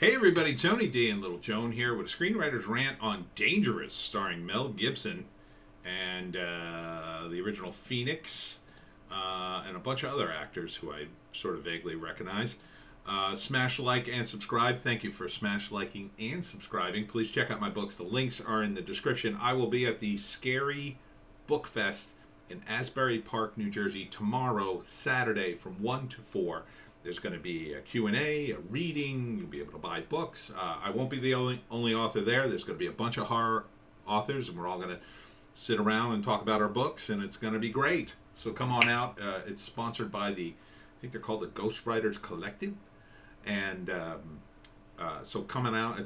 Hey everybody, Tony D and Little Joan here with a Screenwriter's Rant on Dangerous, starring Mel Gibson and the original Phoenix and a bunch of other actors who I sort of vaguely recognize. Smash like and subscribe. Thank you for smash liking and subscribing. Please check out my books. The links are in the description. I will be at the Scary Book Fest in Asbury Park, New Jersey tomorrow, Saturday from 1 to 4. There's going to be a Q&A, a reading. You'll be able to buy books. I won't be the only author there. There's going to be a bunch of horror authors, and we're all going to sit around and talk about our books, and it's going to be great. So come on out. It's sponsored by I think they're called the Ghostwriters Collective. And so coming out,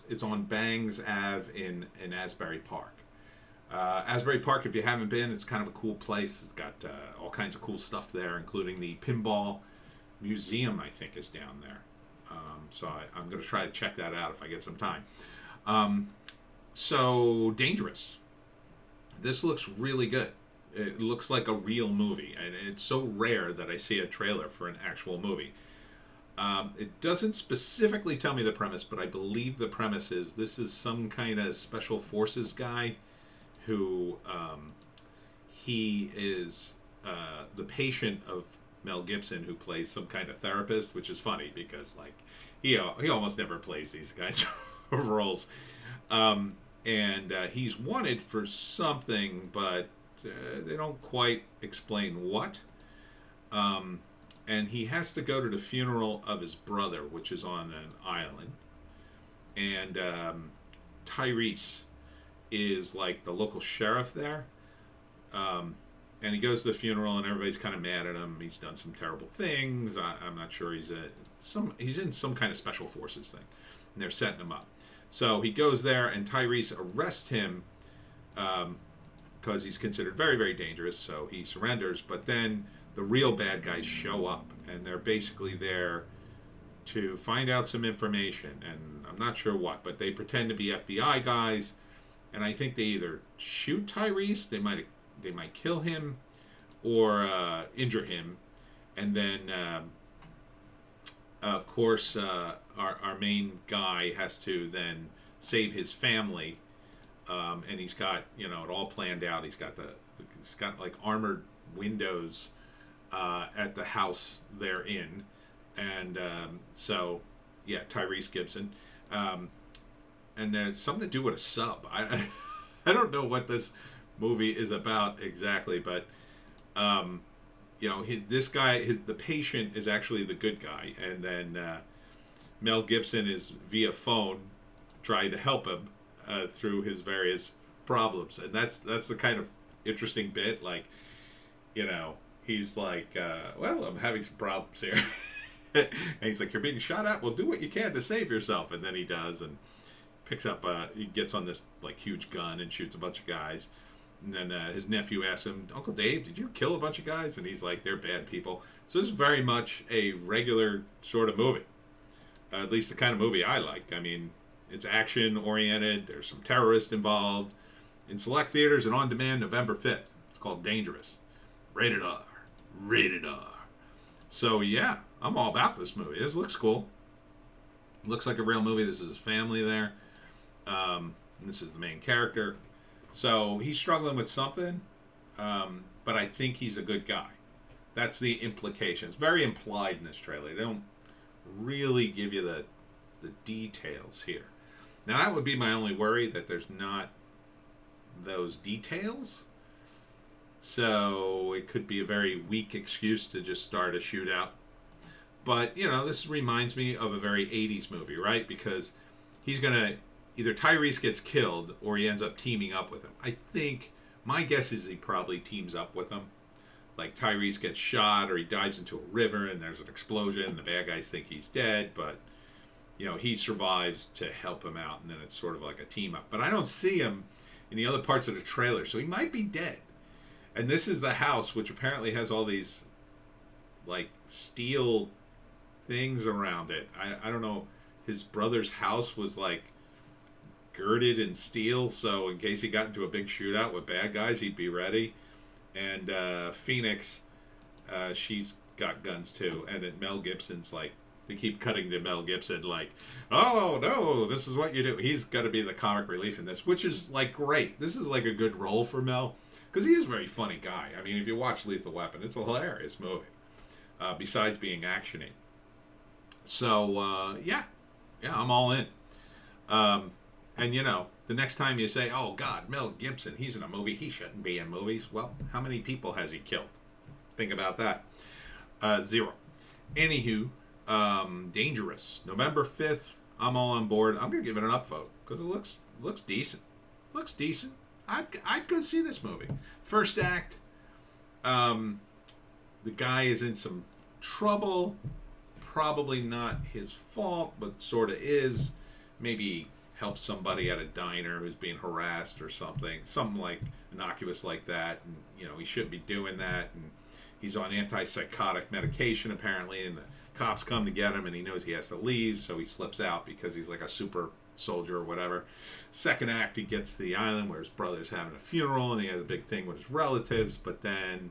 it's on Bangs Ave in Asbury Park. Asbury Park, if you haven't been, it's kind of a cool place. It's got all kinds of cool stuff there, including the pinball museum, I think, is down there. So I'm going to try to check that out if I get some time. So Dangerous. This looks really good. It looks like a real movie, and it's so rare that I see a trailer for an actual movie. It doesn't specifically tell me the premise, but I believe the premise is this is some kind of special forces guy who he is the patient of Mel Gibson, who plays some kind of therapist, which is funny because he almost never plays these kinds of roles, and he's wanted for something, but they don't quite explain what. And he has to go to the funeral of his brother, which is on an island, and Tyrese is like the local sheriff there. And he goes to the funeral, and everybody's kind of mad at him. He's done some terrible things. I'm not sure he's in some kind of special forces thing, and they're setting him up. So he goes there, and Tyrese arrests him because he's considered very, very dangerous. So he surrenders. But then the real bad guys show up, and they're basically there to find out some information, and I'm not sure what, but they pretend to be FBI guys, and I think they either shoot Tyrese, they might kill him, or injure him, and then of course our main guy has to then save his family, and he's got it all planned out. He's got like armored windows at the house they're in, and so yeah, Tyrese Gibson, and there's something to do with a sub. I don't know what this movie is about exactly, but this guy, the patient is actually the good guy, and then Mel Gibson is via phone trying to help him through his various problems, and that's the kind of interesting bit. He's like, well, I'm having some problems here. And he's like, you're being shot at? Well, do what you can to save yourself. And then he does, and picks up, he gets on this huge gun and shoots a bunch of guys. And then his nephew asks him, Uncle Dave, did you kill a bunch of guys? And he's like, they're bad people. So this is very much a regular sort of movie. At least the kind of movie I like. I mean, it's action-oriented. There's some terrorists involved. In select theaters and on demand November 5th. It's called Dangerous. Rated R. Rated R. So, yeah, I'm all about this movie. This looks cool. It looks like a real movie. This is his family there. And this is the main character. So he's struggling with something, but I think he's a good guy.'t the implication. It's very implied in this trailer. They don't really give you the details here. Now, that would be my only worry, that there's not those details. So it could be a very weak excuse to just start a shootout. But, this reminds me of a very 80s movie, right? Because he's going to... Either Tyrese gets killed or he ends up teaming up with him. I think, my guess is he probably teams up with him. Like Tyrese gets shot or he dives into a river and there's an explosion and the bad guys think he's dead, but, he survives to help him out, and then it's sort of like a team up. But I don't see him in the other parts of the trailer, so he might be dead. And this is the house, which apparently has all these, steel things around it. I don't know. His brother's house was, girded in steel, so in case he got into a big shootout with bad guys, he'd be ready. And Phoenix, she's got guns too, and then Mel Gibson's They keep cutting to Mel Gibson like, oh no, this is what you do. He's got to be the comic relief in this, which is like great. This is like a good role for Mel because he is a very funny guy. I mean, if you watch Lethal Weapon, it's a hilarious movie. Besides being actiony. So yeah, I'm all in. And you know, the next time you say, "Oh God, Mel Gibson, he's in a movie. He shouldn't be in movies." Well, how many people has he killed? Think about that. 0. Anywho, Dangerous, November 5th. I'm all on board. I'm gonna give it an upvote because it looks decent. Looks decent. I'd go see this movie. First act. The guy is in some trouble. Probably not his fault, but sort of is. Maybe help somebody at a diner who's being harassed or something like innocuous like that, and you know he shouldn't be doing that, and he's on antipsychotic medication apparently, and the cops come to get him, and he knows he has to leave, so he slips out because he's like a super soldier or whatever. Second act, he gets to the island where his brother's having a funeral, and he has a big thing with his relatives, and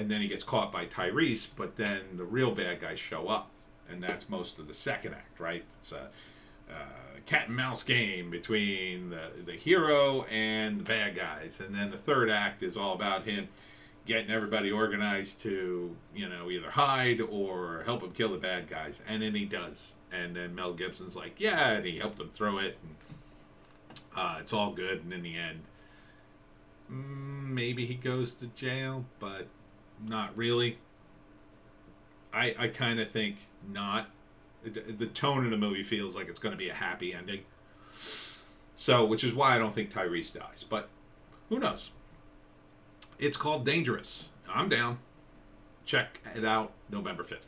then he gets caught by Tyrese, but then the real bad guys show up, and that's most of the second act, right? It's a cat and mouse game between the hero and the bad guys, and then the third act is all about him getting everybody organized to, you know, either hide or help him kill the bad guys, and then he does, and then Mel Gibson's like, yeah, and he helped him through it, and it's all good, and in the end, maybe he goes to jail, but not really. I kind of think not. The tone of the movie feels like it's going to be a happy ending. So, which is why I don't think Tyrese dies. But who knows? It's called Dangerous. I'm down. Check it out November 5th.